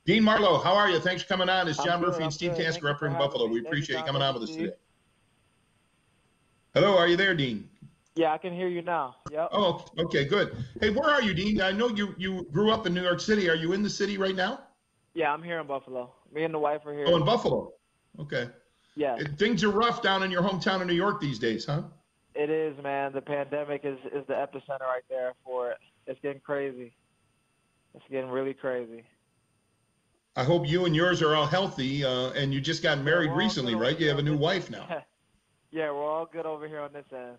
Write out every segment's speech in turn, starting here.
Dean Marlowe, how are you? Thanks for coming on. It's I'm John good. Murphy I'm and Steve good. Tasker Thank you up here for in having Buffalo. me. We Thank you, appreciate you John. coming Thank on you, with us Steve. today. Hello, are you there, Dean? Yeah, I can hear you now. Yep. Oh, okay, good. Hey, where are you, Dean? I know you grew up in New York City. Are you in the city right now? Yeah, I'm here in Buffalo. Me and the wife are Oh, here. in Buffalo. Okay. Yes, Things are rough down in your hometown of New York these days, huh? it is, man. The pandemic is the epicenter right there for it. It's getting crazy. It's getting really crazy. I hope you and yours are all healthy, and you just got Yeah, married we're all good recently, over right? You here have a on new this wife end. now. Yeah, yeah, we're all good over here on this end.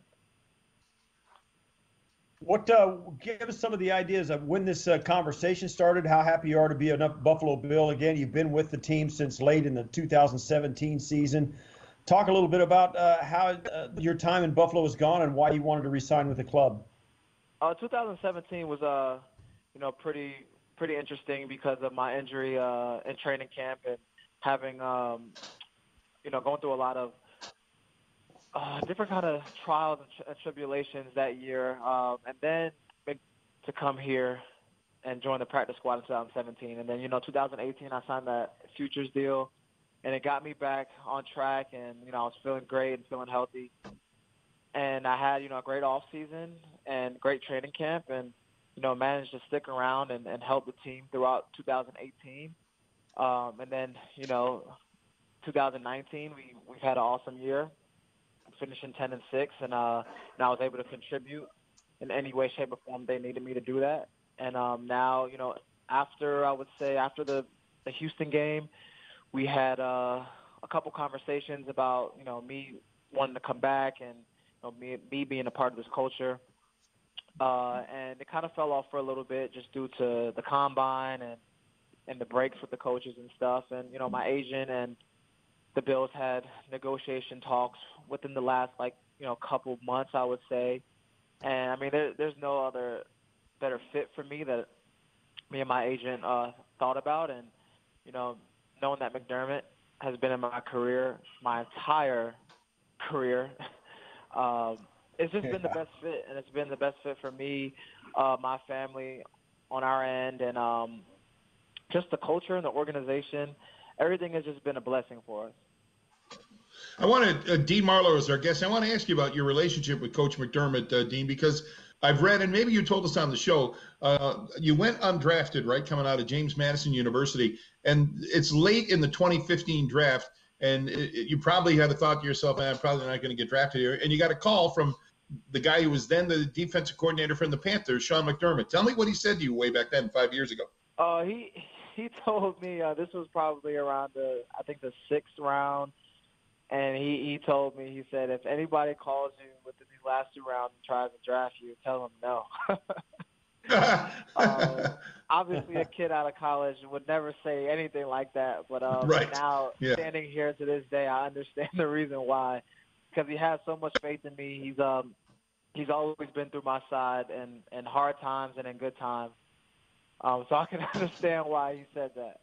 What give us some of the ideas of when this conversation started? How happy you are to be a Buffalo Bill again? You've been with the team since late in the 2017 season. Talk a little bit about how your time in Buffalo has gone and why you wanted to resign with the club. 2017 was pretty interesting because of my injury in training camp and having going through a lot of different kind of trials and tribulations that year, and then to come here and join the practice squad in 2017, and then 2018 I signed that futures deal, and it got me back on track, and I was feeling great and feeling healthy, and I had a great off season and great training camp, and managed to stick around and help the team throughout 2018, and then 2019 we've had an awesome year, finishing 10-6, and I was able to contribute in any way, shape, or form they needed me to do that. And now, after the Houston game, we had a couple conversations about me wanting to come back and me being a part of this culture. And it kind of fell off for a little bit just due to the combine and the breaks with the coaches and stuff. And my agent and the Bills had negotiation talks within the last couple months, I would say. And I mean, there's no other better fit for me that me and my agent thought about. And knowing that McDermott has been in my career, my entire career, it's just been the best fit, and it's been the best fit for me, my family, on our end, and just the culture and the organization. Everything has just been a blessing for us. I want to, Dean Marlowe is our guest. I want to ask you about your relationship with Coach McDermott, Dean, because I've read, and maybe you told us on the show, you went undrafted, right, coming out of James Madison University, and it's late in the 2015 draft, and you probably had a thought to yourself, I'm probably not going to get drafted here, and you got a call from the guy who was then the defensive coordinator from the Panthers, Sean McDermott. Tell me what he said to you way back then, 5 years ago. He told me this was probably around the sixth round. And he told me, he said, if anybody calls you within these last 2 rounds and tries to draft you, tell them no. Obviously, a kid out of college would never say anything like that. But Right. now, Yeah. standing here to this day, I understand the reason why, because he has so much faith in me. He's always been through my side in hard times and in good times. So I can understand why he said that.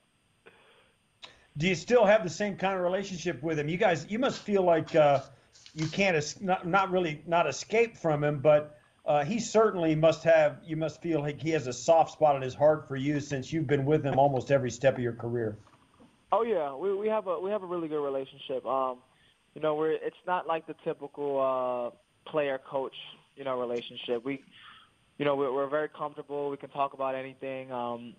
Do you still have the same kind of relationship with him? You guys, you must feel like you can't not escape from him, but he certainly must have. You must feel like he has a soft spot in his heart for you since you've been with him almost every step of your career. Oh yeah, we have a really good relationship. It's not like the typical player coach relationship. We're very comfortable. We can talk about anything.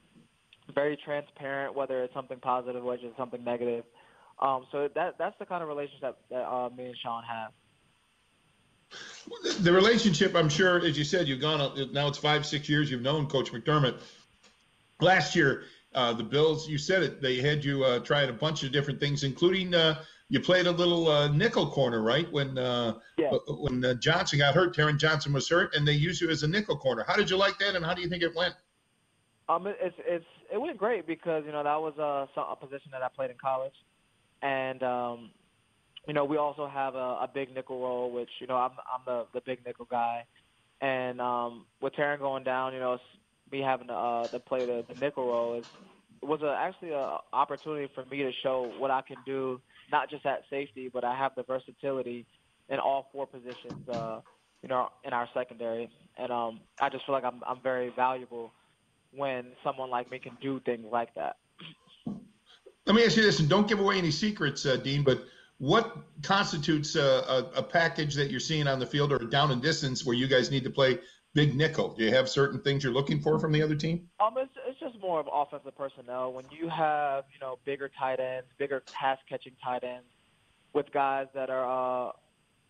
Very transparent, whether it's something positive or just something negative. So that's the kind of relationship that me and Sean have. The relationship, I'm sure, as you said, you've gone now it's 5-6 years you've known Coach McDermott. Last year, the Bills, you said it, they had you try a bunch of different things, including you played a little nickel corner, right? When Johnson got hurt, Taron Johnson was hurt, and they used you as a nickel corner. How did you like that, and how do you think it went? It went great because that was a position that I played in college, and we also have a big nickel role, which I'm the big nickel guy, and with Taron going down, me having to play the nickel role was actually an opportunity for me to show what I can do, not just at safety, but I have the versatility in all 4 positions, in our secondary, and I just feel like I'm very valuable when someone like me can do things like that. Let me ask you this, and don't give away any secrets, Dean, but what constitutes a package that you're seeing on the field or down and distance where you guys need to play big nickel? Do you have certain things you're looking for from the other team? It's just more of offensive personnel. When you have, bigger tight ends, bigger pass-catching tight ends with guys that are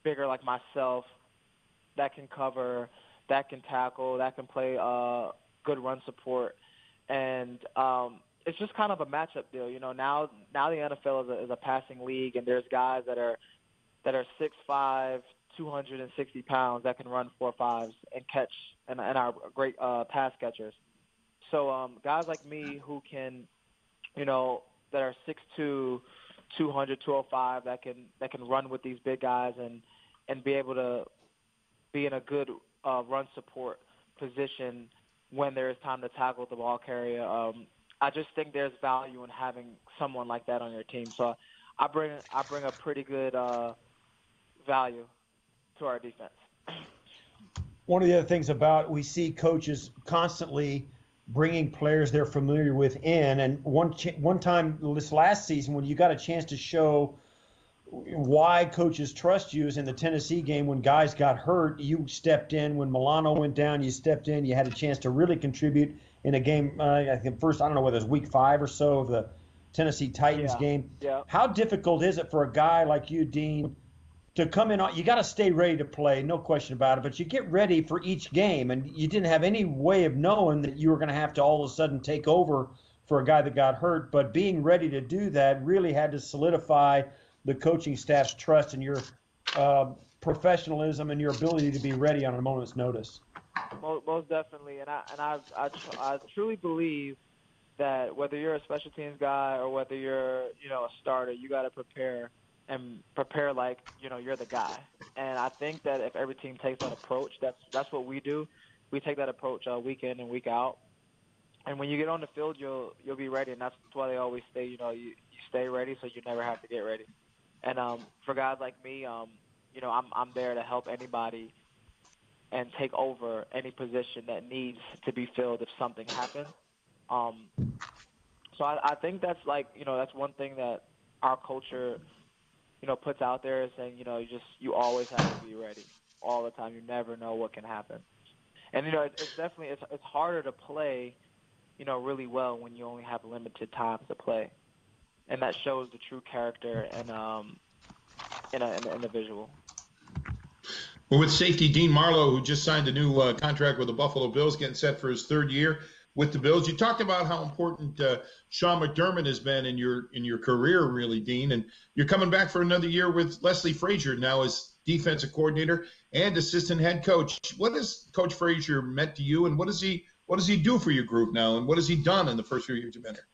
bigger like myself, that can cover, that can tackle, that can play good run support, and it's just kind of a matchup deal. Now the NFL is a passing league, and there's guys that are 6'5", 260 pounds that can run 4.5s and catch, and are great pass catchers. So guys like me who can, that are 6'2", 200, 205, that can run with these big guys and be able to be in a good run support position when there is time to tackle the ball carrier. I just think there's value in having someone like that on your team. So I bring a pretty good value to our defense. One of the other things about we see coaches constantly bringing players they're familiar with in, and one time this last season when you got a chance to show why coaches trust you is in the Tennessee game when guys got hurt. You stepped in when Milano went down. You stepped in. You had a chance to really contribute in a game. I think first, I don't know whether it was week 5 or so of the Tennessee Titans game. Yeah. How difficult is it for a guy like you, Dean, to come in? You got to stay ready to play, no question about it. But you get ready for each game, and you didn't have any way of knowing that you were going to have to all of a sudden take over for a guy that got hurt. But being ready to do that really had to solidify the coaching staff's trust in your professionalism and your ability to be ready on a moment's notice. Most definitely, and I truly believe that whether you're a special teams guy or whether you're a starter, you got to prepare like you're the guy. And I think that if every team takes that approach, that's what we do. We take that approach week in and week out. And when you get on the field, you'll be ready, and that's why they always say you stay ready so you never have to get ready. And for guys like me, I'm there to help anybody and take over any position that needs to be filled if something happens. So I think that's that's one thing that our culture, puts out there, is saying, you always have to be ready all the time. You never know what can happen. And, it's definitely, it's harder to play, really well when you only have limited time to play. And that shows the true character and in an individual. Well, with safety Dean Marlowe, who just signed a new contract with the Buffalo Bills, getting set for his 3rd year with the Bills. You talked about how important Sean McDermott has been in your career, really, Dean. And you're coming back for another year with Leslie Frazier now as defensive coordinator and assistant head coach. What has Coach Frazier meant to you, and what does he do for your group now, and what has he done in the first few years you've been here?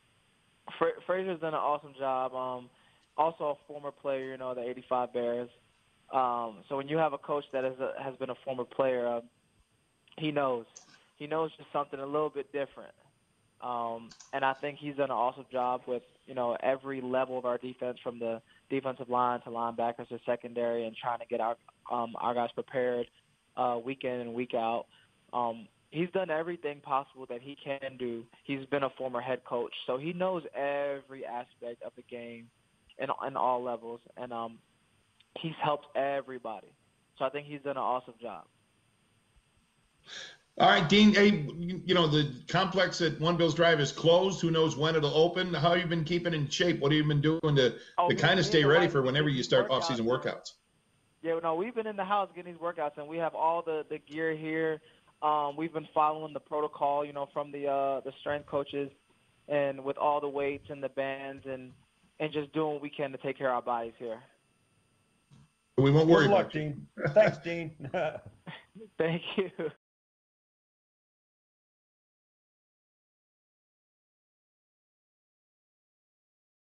Frazier's done an awesome job. Also a former player, the '85 Bears. So when you have a coach that has been a former player, he knows just something a little bit different. And I think he's done an awesome job with, every level of our defense, from the defensive line to linebackers to secondary, and trying to get our guys prepared week in and week out. He's done everything possible that he can do. He's been a former head coach, so he knows every aspect of the game in all levels, and he's helped everybody. So I think he's done an awesome job. All right, Dean, hey, the complex at One Bills Drive is closed. Who knows when it'll open? How have you been keeping in shape? What have you been doing to kind of stay ready for whenever you start off-season workouts? Yeah, no, we've been in the house getting these workouts, and we have all the gear here. We've been following the protocol, from the strength coaches, and with all the weights and the bands, and just doing what we can to take care of our bodies here. We won't worry Good luck, about you. Dean. Thanks, Dean. Thank you.